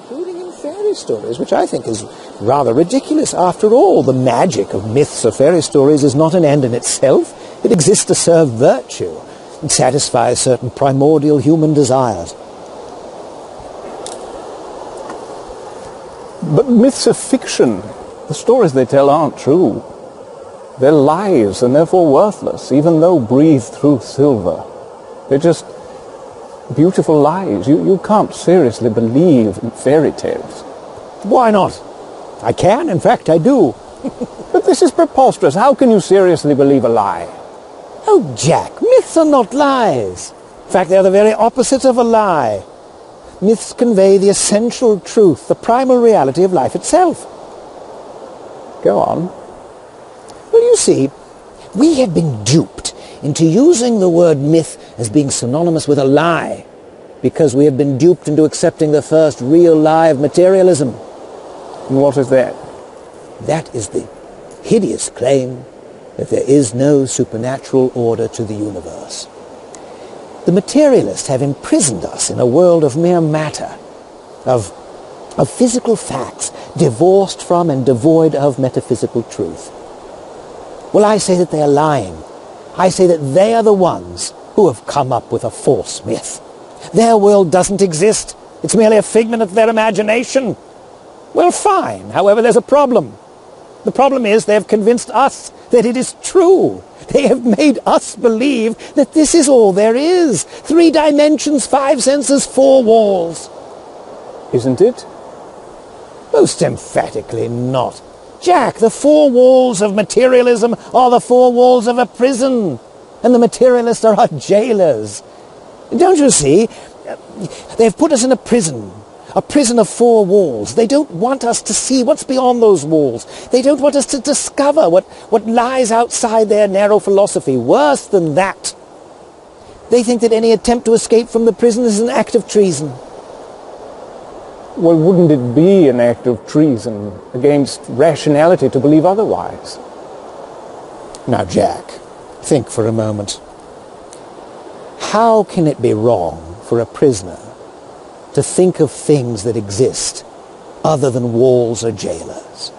including in fairy stories, which I think is rather ridiculous. After all, the magic of myths or fairy stories is not an end in itself. It exists to serve virtue and satisfy certain primordial human desires. But myths are fiction. The stories they tell aren't true. They're lies and therefore worthless, even though breathed through silver. They're just beautiful lies. You can't seriously believe in fairy tales. Why not? I can, in fact, I do. But this is preposterous. How can you seriously believe a lie? Oh, Jack, myths are not lies. In fact, they're the very opposite of a lie. Myths convey the essential truth, the primal reality of life itself. Go on. Well, you see, we have been duped into using the word myth as being synonymous with a lie, because we have been duped into accepting the first real lie of materialism. And what is that? That is the hideous claim that there is no supernatural order to the universe. The materialists have imprisoned us in a world of mere matter, of physical facts, divorced from and devoid of metaphysical truth. Well, I say that they are lying. I say that they are the ones who have come up with a false myth. Their world doesn't exist. It's merely a figment of their imagination. Well, fine. However, there's a problem. The problem is they have convinced us that it is true. They have made us believe that this is all there is. 3 dimensions, 5 senses, 4 walls. Isn't it? Most emphatically not. Jack, the 4 walls of materialism are the 4 walls of a prison, and the materialists are our jailers. Don't you see? They've put us in a prison of 4 walls. They don't want us to see what's beyond those walls. They don't want us to discover what lies outside their narrow philosophy. Worse than that, they think that any attempt to escape from the prison is an act of treason. Well, wouldn't it be an act of treason against rationality to believe otherwise? Now, Jack, think for a moment. How can it be wrong for a prisoner to think of things that exist other than walls or jailers?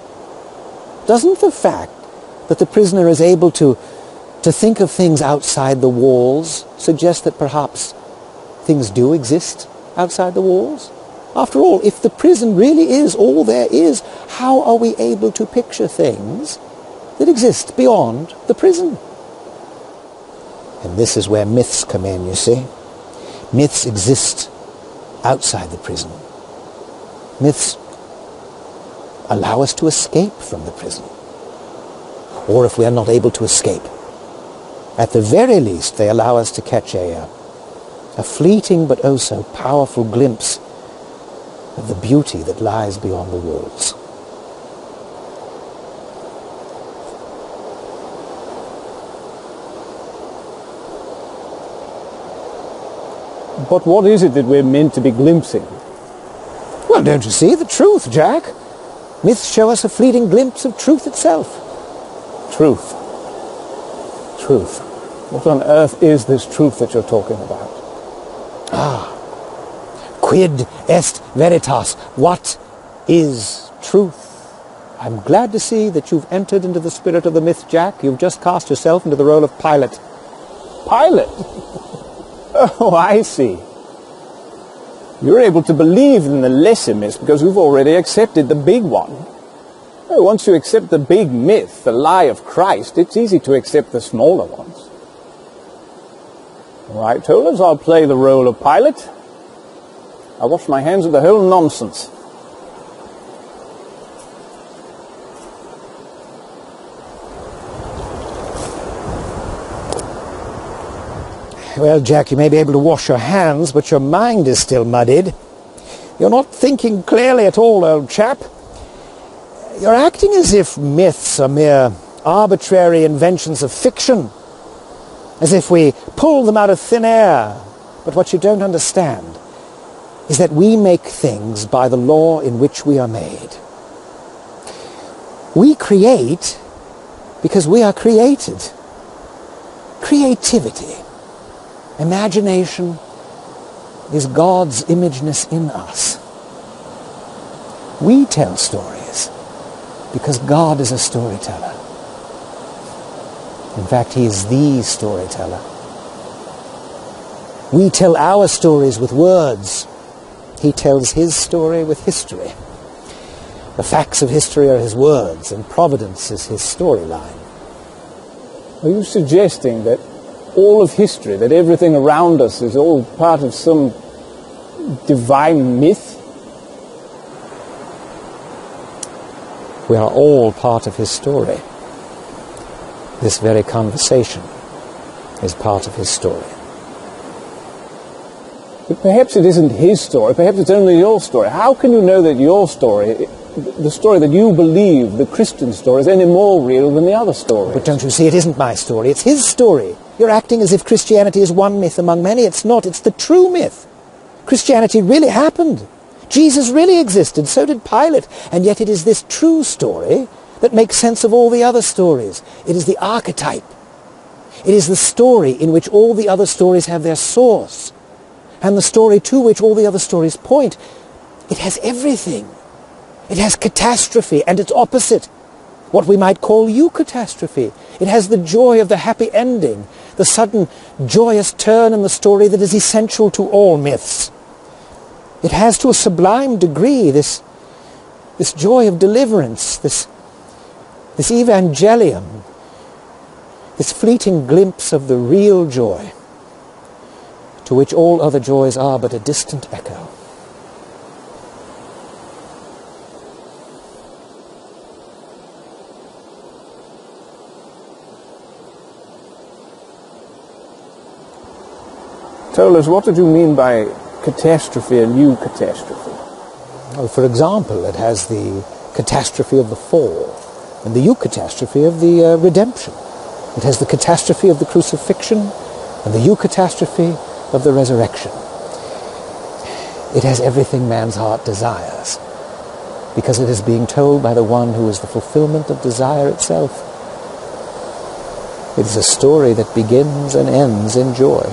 Doesn't the fact that the prisoner is able to think of things outside the walls suggest that perhaps things do exist outside the walls? After all, if the prison really is all there is, how are we able to picture things that exist beyond the prison? And this is where myths come in, you see. Myths exist outside the prison. Myths allow us to escape from the prison. Or if we are not able to escape, at the very least they allow us to catch a fleeting but oh so powerful glimpse of the beauty that lies beyond the walls. But what is it that we're meant to be glimpsing? Well, don't you see? The truth, Jack. Myths show us a fleeting glimpse of truth itself. Truth. Truth. What on earth is this truth that you're talking about? Quid est veritas? What is truth? I'm glad to see that you've entered into the spirit of the myth, Jack. You've just cast yourself into the role of Pilate. Pilate? Oh, I see. You're able to believe in the lesser myths because you've already accepted the big one. Once you accept the big myth, the lie of Christ, it's easy to accept the smaller ones. All right, Tollers, I'll play the role of Pilate. I'll wash my hands of the whole nonsense. Well, Jack, you may be able to wash your hands, but your mind is still muddied. You're not thinking clearly at all, old chap. You're acting as if myths are mere arbitrary inventions of fiction, as if we pull them out of thin air. But what you don't understand is that we make things by the law in which we are made. We create because we are created. Creativity, imagination, is God's imageness in us. We tell stories because God is a storyteller. In fact, he is the storyteller. We tell our stories with words. He tells his story with history. The facts of history are his words, and providence is his storyline. Are you suggesting that all of history, that everything around us is all part of some divine myth? We are all part of his story. This very conversation is part of his story. But perhaps it isn't his story, perhaps it's only your story. How can you know that your story, the story that you believe, the Christian story, is any more real than the other stories? But don't you see, it isn't my story, it's his story. You're acting as if Christianity is one myth among many. It's not, it's the true myth. Christianity really happened. Jesus really existed, so did Pilate. And yet it is this true story that makes sense of all the other stories. It is the archetype. It is the story in which all the other stories have their source, and the story to which all the other stories point. It has everything. It has catastrophe and its opposite, what we might call eucatastrophe. It has the joy of the happy ending, the sudden joyous turn in the story that is essential to all myths. It has to a sublime degree this joy of deliverance, this evangelium, this fleeting glimpse of the real joy, to which all other joys are but a distant echo. Tell us, what did you mean by catastrophe and eucatastrophe? Well, for example, it has the catastrophe of the fall and the eucatastrophe of the redemption. It has the catastrophe of the crucifixion and the eucatastrophe of the resurrection. It has everything man's heart desires, because it is being told by the one who is the fulfillment of desire itself. It is a story that begins and ends in joy.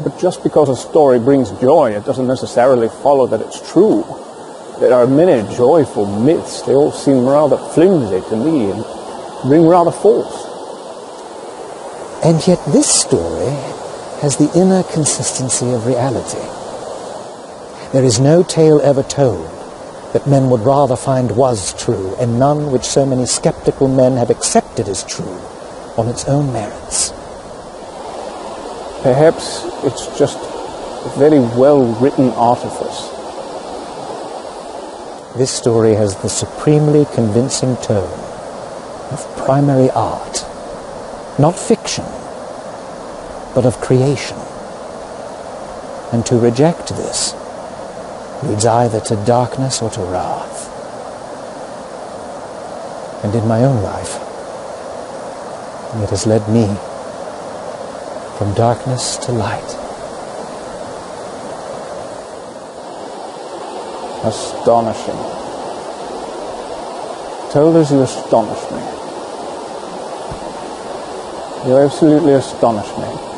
But just because a story brings joy, it doesn't necessarily follow that it's true. There are many joyful myths. They all seem rather flimsy to me and ring rather false. And yet this story has the inner consistency of reality. There is no tale ever told that men would rather find was true, and none which so many skeptical men have accepted as true on its own merits. Perhaps it's just a very well-written artifice. This story has the supremely convincing tone of primary art, not fiction, but of creation. And to reject this leads either to darkness or to wrath. And in my own life, it has led me from darkness to light. Astonishing. Told us, you astonish me. You absolutely astonish me.